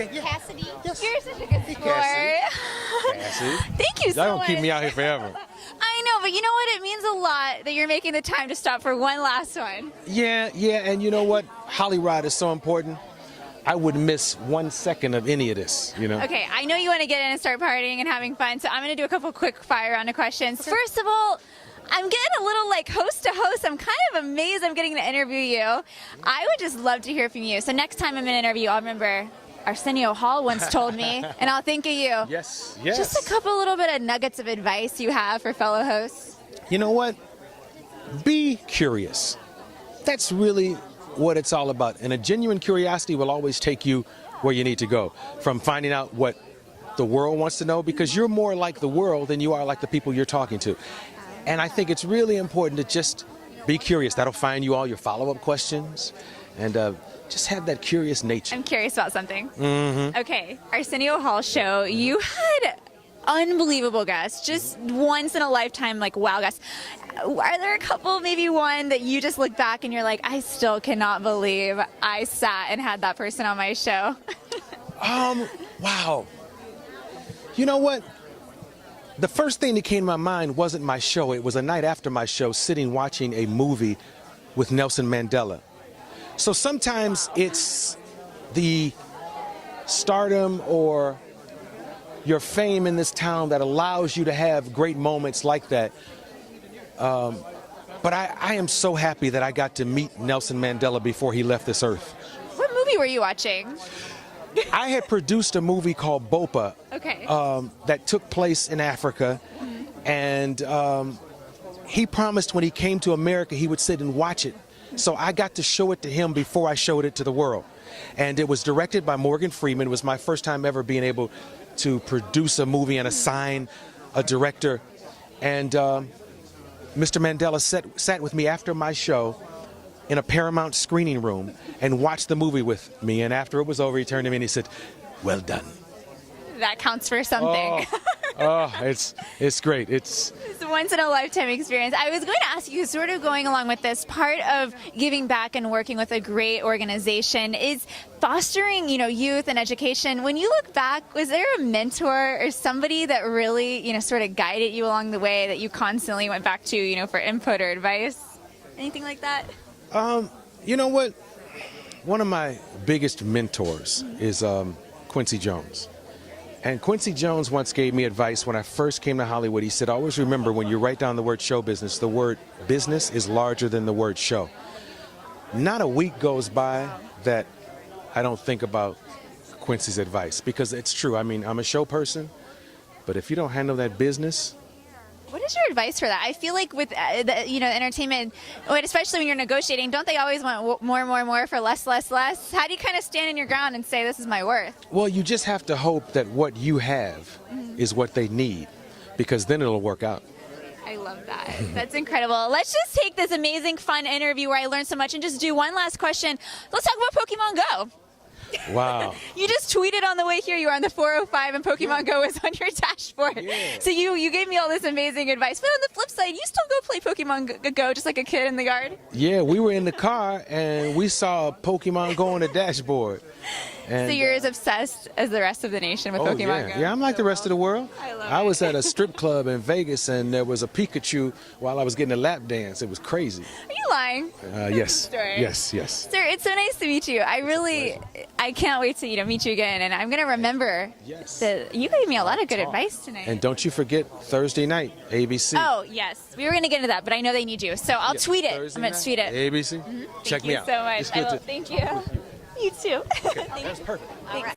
Okay, yeah. Cassidy. Yes. You're such a good sport. Cassidy. Thank you so much. Y'all gonna keep me out here forever. I know, but you know what? It means a lot that you're making the time to stop for one last one. Yeah, and you know what? Hollyride is so important. I wouldn't miss 1 second of any of this, you know? Okay, I know you want to get in and start partying and having fun, so I'm going to do a couple quick fire round of questions. Okay. First of all, I'm getting a little like host to host. I'm kind of amazed I'm getting to interview you. I would just love to hear from you. So next time I'm in an interview, I'll remember Arsenio Hall once told me, and I'll think of you. Yes. Just a couple little bit of nuggets of advice you have for fellow hosts. You know what? Be curious. That's really what it's all about. And a genuine curiosity will always take you where you need to go. From finding out what the world wants to know, because you're more like the world than you are like the people you're talking to. And I think it's really important to just be curious. That'll find you all your follow-up questions. And just have that curious nature. I'm curious about something. Mm-hmm. Okay, Arsenio Hall show. You had unbelievable guests, just once in a lifetime, like wow guests. Are there a couple, maybe one that you just look back and you're like, I still cannot believe I sat and had that person on my show? Wow. You know what? The first thing that came to my mind wasn't my show. It was a night after my show, sitting watching a movie with Nelson Mandela. So sometimes it's the stardom or your fame in this town that allows you to have great moments like that. But I am so happy that I got to meet Nelson Mandela before he left this earth. What movie were you watching? I had produced a movie called Bopa. Okay. That took place in Africa. Mm-hmm. And he promised when he came to America he would sit and watch it. So I got to show it to him before I showed it to the world. And it was directed by Morgan Freeman. It was my first time ever being able to produce a movie and assign a director. And Mr. Mandela sat with me after my show in a Paramount screening room and watched the movie with me. And after it was over, he turned to me and he said, "Well done." That counts for something. It's great. It's a once in a lifetime experience. I was going to ask you, sort of going along with this, part of giving back and working with a great organization is fostering, youth and education. When you look back, was there a mentor or somebody that really, sort of guided you along the way that you constantly went back to, for input or advice? Anything like that? You know what? One of my biggest mentors is Quincy Jones. And Quincy Jones once gave me advice when I first came to Hollywood. He said, always remember when you write down the word show business, the word business is larger than the word show. Not a week goes by that I don't think about Quincy's advice, because it's true. I mean, I'm a show person, but if you don't handle that business. What is your advice for that? I feel like with entertainment, especially when you're negotiating, don't they always want more for less? How do you kind of stand in your ground and say, this is my worth? Well, you just have to hope that what you have is what they need, because then it'll work out. I love that. That's incredible. Let's just take this amazing, fun interview where I learned so much and just do one last question. Let's talk about Pokemon Go. Wow. You just tweeted on the way here. You were on the 405 and Pokemon Go was on your dashboard. Yeah. So you gave me all this amazing advice. But on the flip side, you still go play Pokemon Go just like a kid in the Gard? Yeah, we were in the car and we saw Pokemon Go on the dashboard. And, so you're as obsessed as the rest of the nation with Pokemon Go? Yeah, I'm like the rest of the world. I was at a strip club in Vegas and there was a Pikachu while I was getting a lap dance. It was crazy. Are you lying? Yes. Yes. Sir, it's so nice to meet you. I can't wait to meet you again, and I'm going to remember that you gave me a lot of good advice tonight. And don't you forget Thursday night, ABC. Oh, yes. We were going to get into that, but I know they need you. So I'll tweet it. Thursday I'm going to tweet it. ABC? Check me out. Thank you so much. Thank you. You too. Okay, that's perfect. Thanks.